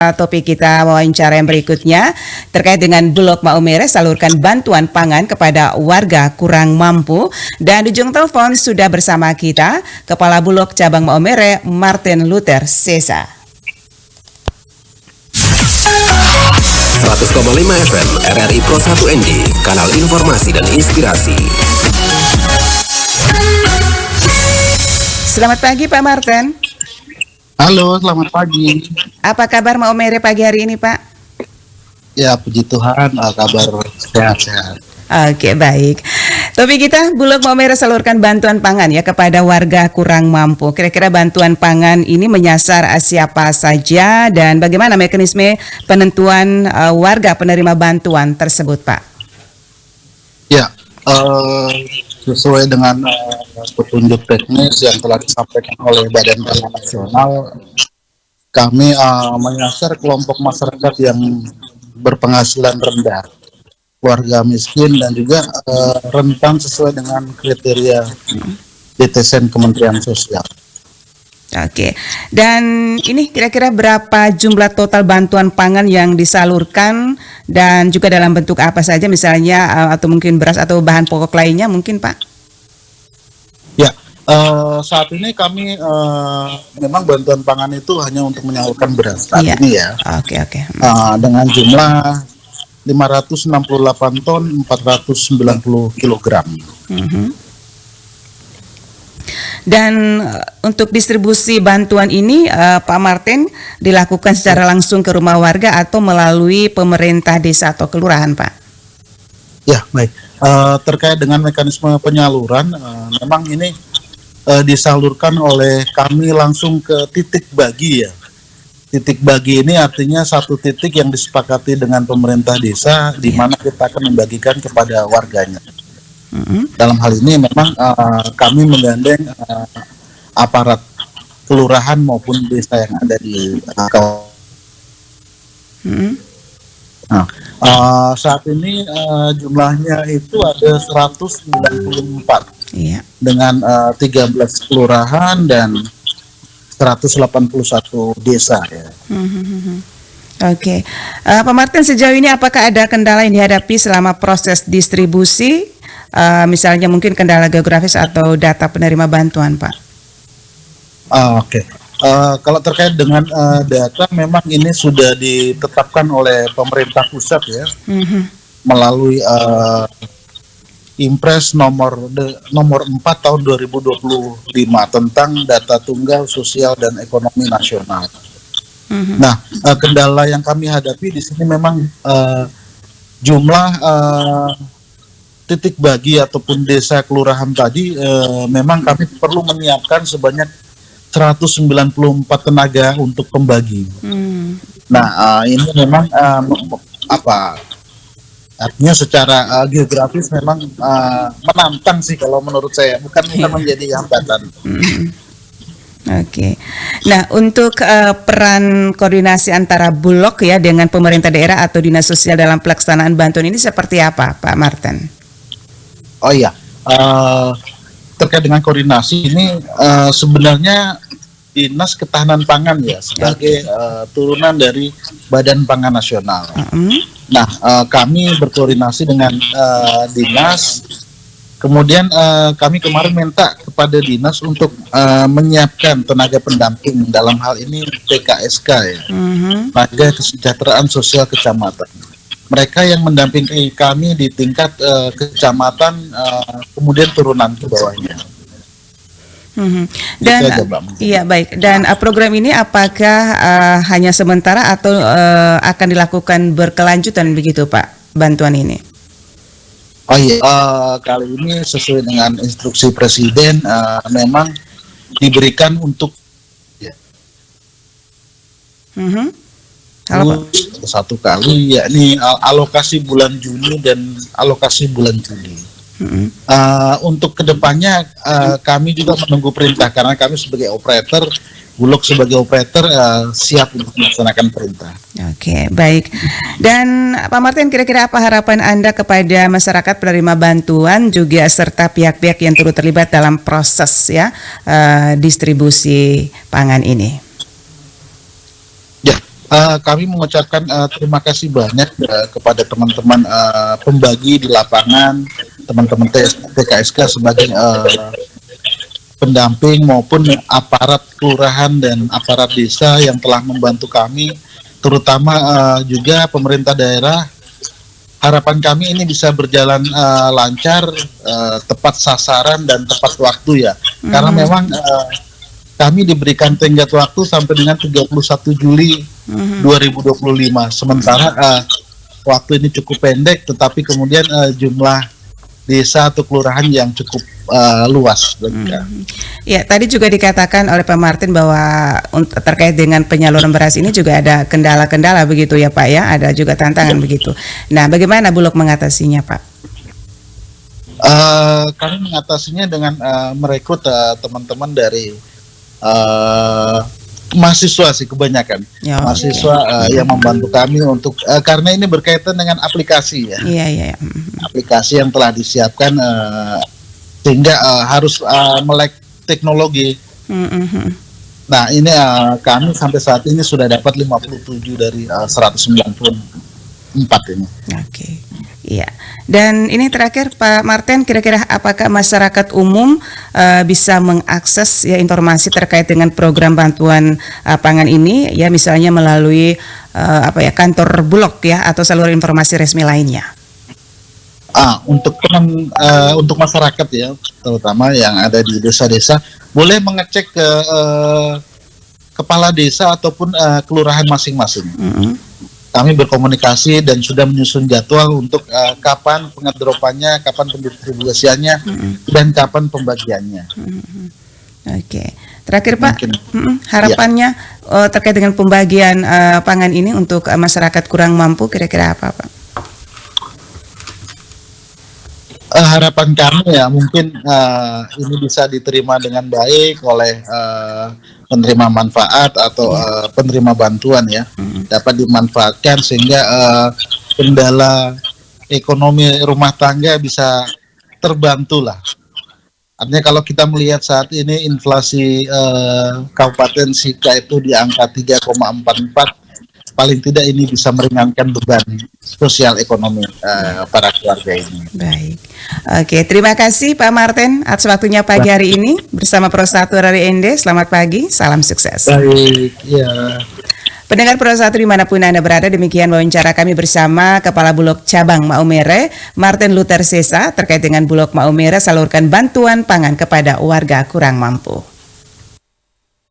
Topik kita wawancara yang berikutnya terkait dengan Bulog Maumere salurkan bantuan pangan kepada warga kurang mampu, dan di ujung telepon sudah bersama kita Kepala Bulog Cabang Maumere Martin Luther Sesa. 100,5 FM RRI Pro 1 ND, kanal informasi dan inspirasi. Selamat pagi Pak Martin. Halo, selamat pagi. Apa kabar Maumere pagi hari ini Pak? Ya, puji Tuhan, kabar sehat-sehat. Oke, baik. Topik kita, Bulog Maumere salurkan bantuan pangan ya kepada warga kurang mampu. Kira-kira bantuan pangan ini menyasar siapa saja dan bagaimana mekanisme penentuan warga penerima bantuan tersebut Pak? Ya, sesuai dengan petunjuk teknis yang telah disampaikan oleh Badan Pangan Nasional, kami menyasar kelompok masyarakat yang berpenghasilan rendah, keluarga miskin, dan juga rentan sesuai dengan kriteria DTSN Kementerian Sosial. Oke, dan ini kira-kira berapa jumlah total bantuan pangan yang disalurkan dan juga dalam bentuk apa saja, misalnya atau mungkin beras atau bahan pokok lainnya mungkin Pak? Ya, saat ini kami memang bantuan pangan itu hanya untuk menyalurkan beras saat ini ya. Oke. Dengan jumlah 568 ton 490 kilogram. Dan untuk distribusi bantuan ini Pak Martin dilakukan secara langsung ke rumah warga atau melalui pemerintah desa atau kelurahan Pak? Ya, baik. Terkait dengan mekanisme penyaluran, memang ini disalurkan oleh kami langsung ke titik bagi ya. Titik bagi ini artinya satu titik yang disepakati dengan pemerintah desa, di mana kita akan membagikan kepada warganya. Dalam hal ini memang kami menggandeng aparat kelurahan maupun desa yang ada di kawasan. Saat ini jumlahnya itu ada 194 dengan 13 kelurahan dan 181 desa ya. Oke. Pak Martin, sejauh ini apakah ada kendala yang dihadapi selama proses distribusi? Misalnya mungkin kendala geografis atau data penerima bantuan Pak? Oke. Kalau terkait dengan data, memang ini sudah ditetapkan oleh pemerintah pusat ya, melalui Impres nomor 4 tahun 2025 tentang data tunggal sosial dan ekonomi nasional. Nah, kendala yang kami hadapi di sini memang jumlah titik bagi ataupun desa kelurahan tadi, memang kami perlu menyiapkan sebanyak 194 tenaga untuk pembagi. Nah, ini memang artinya secara geografis memang menantang sih kalau menurut saya, bukan menjadi hambatan. Oke. Nah, untuk peran koordinasi antara Bulog ya dengan pemerintah daerah atau dinas sosial dalam pelaksanaan bantuan ini seperti apa, Pak Martin? Oh iya, terkait dengan koordinasi ini sebenarnya Dinas Ketahanan Pangan ya sebagai turunan dari Badan Pangan Nasional. Nah, kami berkoordinasi dengan dinas. Kemudian kami kemarin minta kepada dinas untuk menyiapkan tenaga pendamping, dalam hal ini TKSK ya, Tenaga Kesejahteraan Sosial Kecamatan. Mereka yang mendampingi kami di tingkat kecamatan, kemudian turunan ke bawahnya. Dan iya baik. Dan program ini apakah hanya sementara atau akan dilakukan berkelanjutan begitu Pak, bantuan ini? Oh iya, kali ini sesuai dengan instruksi Presiden memang diberikan untuk satu kali, yakni alokasi bulan Juni dan alokasi bulan Juli. Untuk kedepannya kami juga menunggu perintah, karena kami sebagai operator, Bulog sebagai operator siap untuk melaksanakan perintah. Oke, baik. Dan Pak Martin, kira-kira apa harapan Anda kepada masyarakat penerima bantuan juga serta pihak-pihak yang turut terlibat dalam proses distribusi pangan ini? Ya, Kami mengucapkan terima kasih banyak kepada teman-teman pembagi di lapangan, teman-teman TKSK sebagai pendamping maupun aparat kelurahan dan aparat desa yang telah membantu kami, terutama juga pemerintah daerah. Harapan kami ini bisa berjalan lancar, tepat sasaran dan tepat waktu ya. Karena memang kami diberikan tenggat waktu sampai dengan 31 Juli 2025. Sementara waktu ini cukup pendek, tetapi kemudian jumlah desa atau kelurahan yang cukup luas. Ya, tadi juga dikatakan oleh Pak Martin bahwa terkait dengan penyaluran beras ini juga ada kendala-kendala begitu ya Pak ya, ada juga tantangan begitu. Nah, bagaimana Bulog mengatasinya Pak? Kami mengatasinya dengan merekrut teman-teman dari mahasiswa sih kebanyakan, Ya, mahasiswa yang membantu kami untuk karena ini berkaitan dengan aplikasi ya, Iya. aplikasi yang telah disiapkan sehingga harus melek teknologi. Nah ini kami sampai saat ini sudah dapat 57 dari 194 ini. Oke. Iya. Dan ini terakhir Pak Martin, kira-kira apakah masyarakat umum bisa mengakses ya informasi terkait dengan program bantuan pangan ini ya misalnya melalui kantor Bulog ya atau saluran informasi resmi lainnya? Untuk masyarakat ya, terutama yang ada di desa-desa, boleh mengecek ke kepala desa ataupun kelurahan masing-masing. Kami berkomunikasi dan sudah menyusun jadwal untuk kapan pengedropannya, kapan pendistribusiannya, dan kapan pembagiannya. Oke. Terakhir Pak, harapannya ya. Terkait dengan pembagian pangan ini untuk masyarakat kurang mampu, kira-kira apa Pak? Harapan kami ya mungkin ini bisa diterima dengan baik oleh penerima manfaat atau penerima bantuan ya, dapat dimanfaatkan sehingga kendala ekonomi rumah tangga bisa terbantu lah. Artinya kalau kita melihat saat ini inflasi Kabupaten Sika itu di angka 3,44, paling tidak ini bisa meringankan beban sosial ekonomi para keluarga ini. Baik. Oke, terima kasih Pak Martin atas waktunya pagi hari ini bersama Pro 1 dari ND. Selamat pagi, salam sukses. Baik, ya. Pendengar Pro 1 dimanapun Anda berada, demikian wawancara kami bersama Kepala Bulog Cabang Maumere, Martin Luther Sesa, terkait dengan Bulog Maumere salurkan bantuan pangan kepada warga kurang mampu.